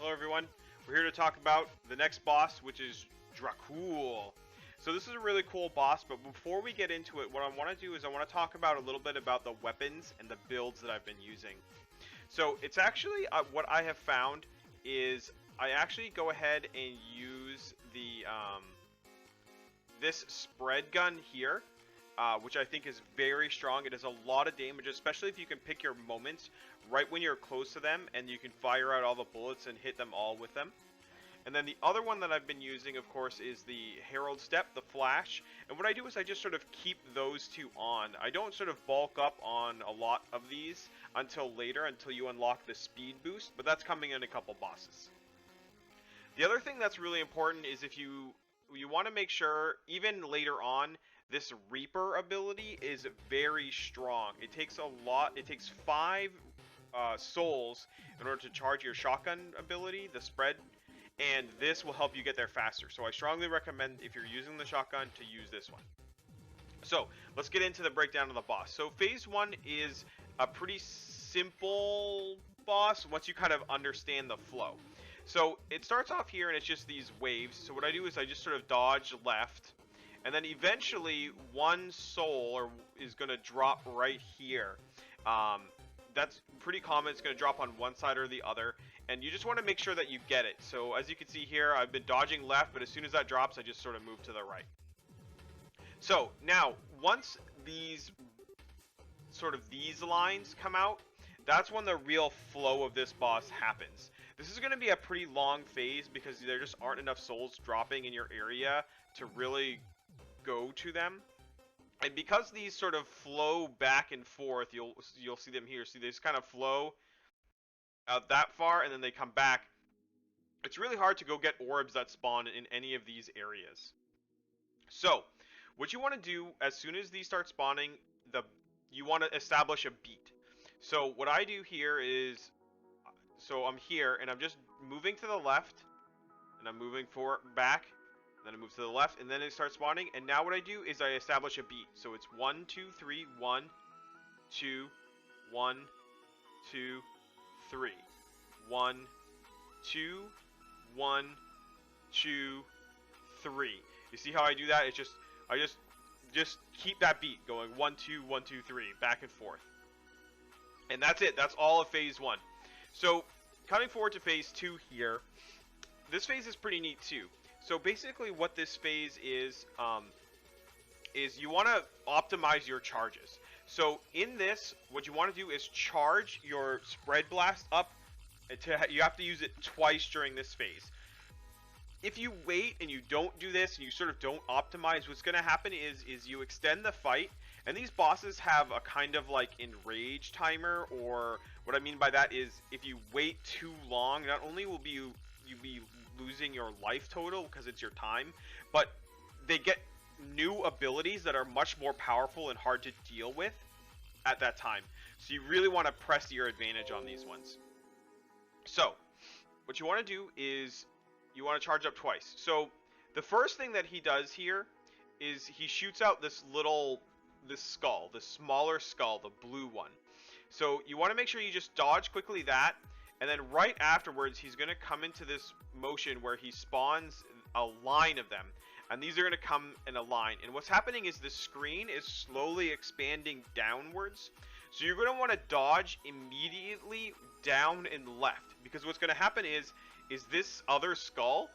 Hello everyone, we're here to talk about the next boss, which is Drakhul. So this is a really cool boss, but before we get into it, what I want to do is I want to talk about a little bit about the weapons and the builds that I've been using. So it's actually, what I have found is I actually go ahead and use the this spread gun here, which I think is very strong. It does a lot of damage, especially if you can pick your moments right when you're close to them and you can fire out all the bullets and hit them all with them. And then the other one that I've been using, of course, is the Herald Step, the Flash. And what I do is I just sort of keep those two on. I don't sort of bulk up on a lot of these until later, until you unlock the speed boost, but that's coming in a couple bosses. The other thing that's really important is if you want to make sure, even later on, this Reaper ability is very strong. It takes a lot. It takes 5 souls in order to charge your shotgun ability, the spread, and this will help you get there faster. So I strongly recommend, if you're using the shotgun, to use this one. So let's get into the breakdown of the boss. So phase 1 is a pretty simple boss once you kind of understand the flow. So it starts off here and it's just these waves. So what I do is I just sort of dodge left, and then eventually one soul is going to drop right here. That's pretty common. It's going to drop on one side or the other, and you just want to make sure that you get it. So as you can see here, I've been dodging left, but as soon as that drops, I just sort of move to the right. So now, once these lines come out, that's when the real flow of this boss happens. This is going to be a pretty long phase because there just aren't enough souls dropping in your area to really go to them. And because these sort of flow back and forth, you'll see them here. See, they just kind of flow out that far and then they come back. It's really hard to go get orbs that spawn in any of these areas. So what you want to do as soon as these start spawning, you want to establish a beat. So what I do here is, so I'm here and I'm just moving to the left and I'm moving back. Then I move to the left, and then it starts spawning. And now what I do is I establish a beat. So it's 1, 2, 3, 1, 2, 1, 2, 3, 1, 2, 1, 2, 3. You see how I do that? It's I just keep that beat going. 1, 2, 1, 2, 3, back and forth. And that's it. That's all of phase 1. So coming forward to phase 2 here, this phase is pretty neat too. So basically what this phase is you want to optimize your charges. So in this, what you want to do is charge your spread blast up. You have to use it twice during this phase. If you wait and you don't do this and you sort of don't optimize, what's going to happen is you extend the fight. And these bosses have a kind of like enrage timer, or what I mean by that is if you wait too long, not only will you be losing your life total because it's your time, but they get new abilities that are much more powerful and hard to deal with at that time. So you really want to press your advantage on these ones. So what you want to do is you want to charge up twice. So the first thing that he does here is he shoots out this skull, the smaller skull, the blue one. So you want to make sure you just dodge quickly that, and then right afterwards he's going to come into this motion where he spawns a line of them, and these are going to come in a line. And what's happening is the screen is slowly expanding downwards, so you're going to want to dodge immediately down and left, because what's going to happen is this other skull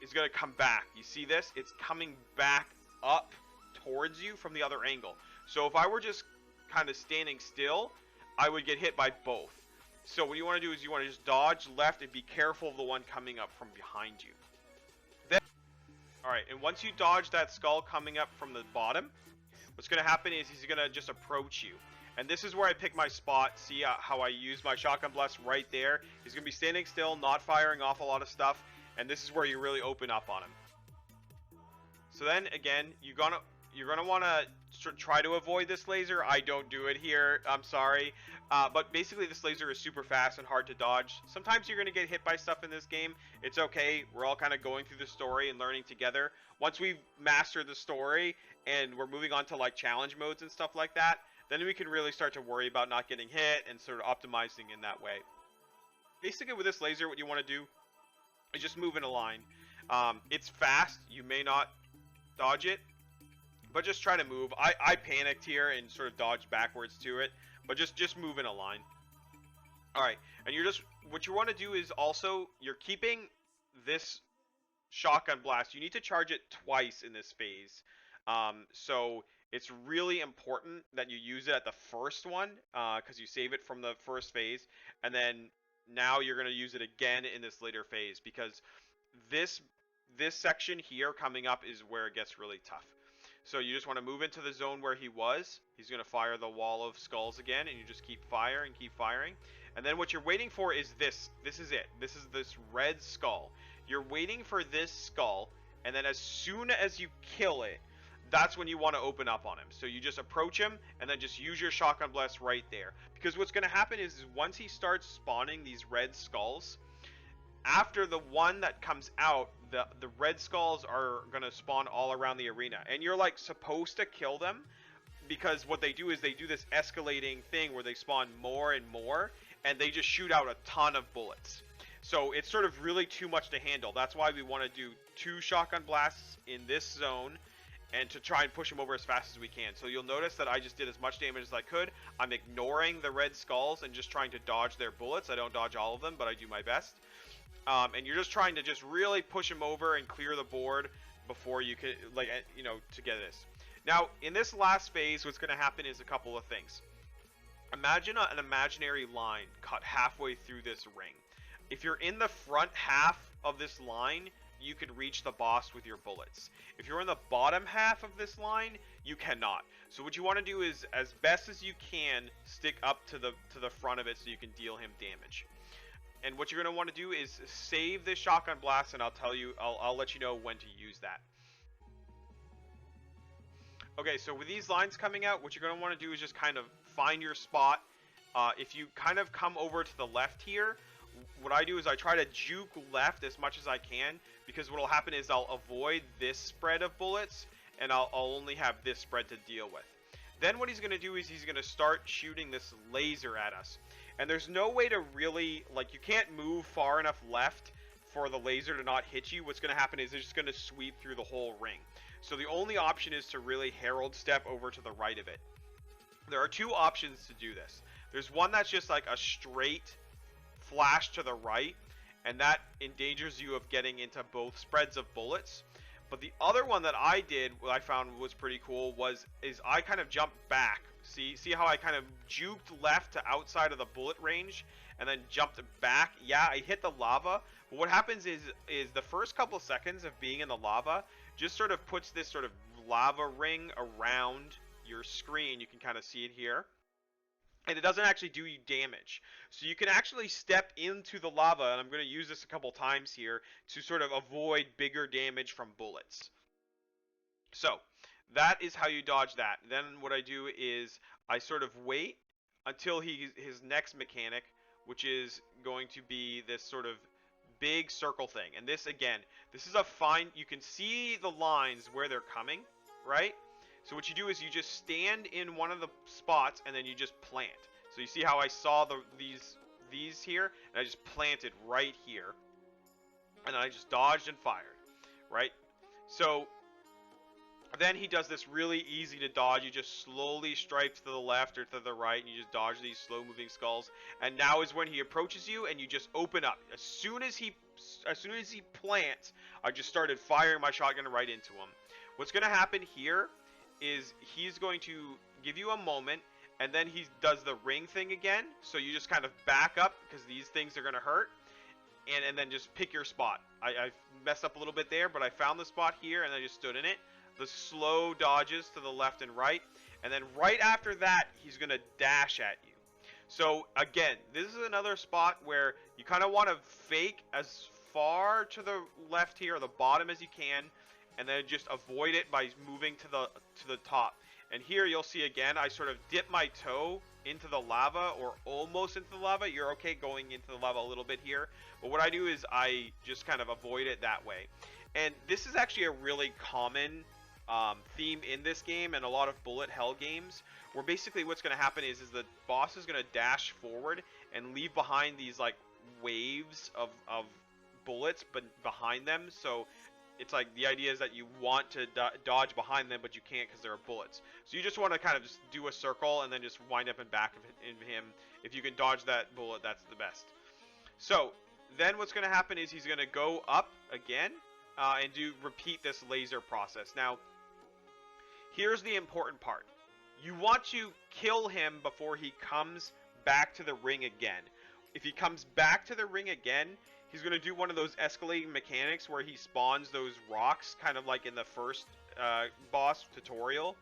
is going to come back. You see this? It's coming back up towards you from the other angle. So if I were just kind of standing still, I would get hit by both. So what you want to do is you want to just dodge left and be careful of the one coming up from behind you. Then, alright, and once you dodge that skull coming up from the bottom, what's going to happen is he's going to just approach you. And this is where I pick my spot. See how I use my shotgun blast right there? He's going to be standing still, not firing off a lot of stuff, and this is where you really open up on him. So then, again, you're gonna want to try to avoid this laser. I don't do it here, I'm sorry. But basically this laser is super fast and hard to dodge. Sometimes you're going to get hit by stuff in this game. It's okay. We're all kind of going through the story and learning together. Once we've mastered the story and we're moving on to like challenge modes and stuff like that, then we can really start to worry about not getting hit and sort of optimizing in that way. Basically with this laser, what you want to do just move in a line. It's fast. You may not dodge it, but just try to move. I panicked here and sort of dodged backwards to it, but just move in a line. All right, and what you want to do is also, you're keeping this shotgun blast. You need to charge it twice in this phase. So it's really important that you use it at the first one, because you save it from the first phase, and then now you're going to use it again in this later phase, because this section here coming up is where it gets really tough. So you just want to move into the zone where he was. He's going to fire the wall of skulls again, and you just keep firing, and then what you're waiting for is this. This is it. This is this red skull. You're waiting for this skull, and then as soon as you kill it, that's when you want to open up on him. So you just approach him, and then just use your shotgun blast right there. Because what's going to happen is once he starts spawning these red skulls, after the one that comes out, the red skulls are going to spawn all around the arena. And you're like supposed to kill them, because what they do is they do this escalating thing where they spawn more and more, and they just shoot out a ton of bullets. So it's sort of really too much to handle. That's why we want to do 2 shotgun blasts in this zone, and to try and push them over as fast as we can. So you'll notice that I just did as much damage as I could. I'm ignoring the red skulls and just trying to dodge their bullets. I don't dodge all of them, but I do my best. And you're just trying to just really push them over and clear the board before you can, like, you know, to get this. Now, in this last phase, what's going to happen is a couple of things. Imagine an imaginary line cut halfway through this ring. If you're in the front half of this line, you could reach the boss with your bullets. If you're in the bottom half of this line, you cannot. So what you want to do is, as best as you can, stick up to the front of it so you can deal him damage. And what you're going to want to do is save this shotgun blast, and I'll let you know when to use that. Okay, so with these lines coming out, what you're going to want to do is just kind of find your spot. If you kind of come over to the left here, what I do is I try to juke left as much as I can, because what will happen is I'll avoid this spread of bullets, and I'll only have this spread to deal with. Then what he's going to do is he's going to start shooting this laser at us. And there's no way to really, like, you can't move far enough left for the laser to not hit you. What's going to happen is it's just going to sweep through the whole ring. So the only option is to really herald step over to the right of it. There are 2 options to do this. There's one that's just like a straight flash to the right, and that endangers you of getting into both spreads of bullets. But the other one that I did, what I found was pretty cool, is I kind of jumped back. See how I kind of juked left to outside of the bullet range, and then jumped back. Yeah, I hit the lava, but what happens is the first couple seconds of being in the lava just sort of puts this sort of lava ring around your screen. You can kind of see it here. And it doesn't actually do you damage. So you can actually step into the lava, and I'm going to use this a couple times here to sort of avoid bigger damage from bullets. So that is how you dodge that. Then what I do is I sort of wait until his next mechanic, which is going to be this sort of big circle thing. And this, again, this is a fine, you can see the lines where they're coming, right? So what you do is you just stand in one of the spots, and then you just plant. So you see how I saw these here, and I just planted right here, and then I just dodged and fired, right? So then he does this really easy to dodge. You just slowly stripe to the left or to the right, and you just dodge these slow moving skulls. And now is when he approaches you, and you just open up. As soon as he plants, I just started firing my shotgun right into him. What's going to happen here is he's going to give you a moment, and then he does the ring thing again. So you just kind of back up, because these things are going to hurt, and then just pick your spot. I messed up a little bit there, but I found the spot here, and I just stood in it. The slow dodges to the left and right, and then right after that, he's going to dash at you. So again, this is another spot where you kind of want to fake as far to the left here, or the bottom, as you can, and then just avoid it by moving to the top. And here you'll see again, I sort of dip my toe into the lava, or almost into the lava. You're okay going into the lava a little bit here, but what I do is I just kind of avoid it that way. And this is actually a really common theme in this game and a lot of bullet hell games, where basically what's going to happen is the boss is going to dash forward and leave behind these like waves of bullets behind them, so it's like the idea is that you want to dodge behind them, but you can't because there are bullets. So you just want to kind of just do a circle and then just wind up in back of him. If you can dodge that bullet, that's the best. So then what's going to happen is he's going to go up again and repeat this laser process. Now, here's the important part. You want to kill him before he comes back to the ring again. If he comes back to the ring again, he's going to do one of those escalating mechanics where he spawns those rocks, kind of like in the first boss tutorial.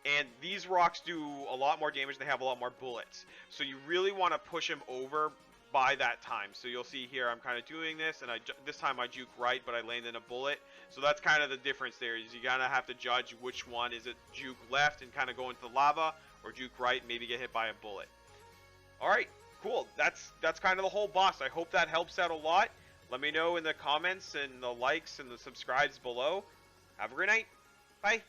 And these rocks do a lot more damage, they have a lot more bullets. So you really want to push him over by that time. So you'll see here I'm kind of doing this, and this time I juke right, but I landed a bullet. So that's kind of the difference there, is you gotta have to judge which one. Is it juke left and kind of go into the lava, or juke right and maybe get hit by a bullet. Alright, cool. That's kind of the whole boss. I hope that helps out a lot. Let me know in the comments and the likes and the subscribes below. Have a great night. Bye.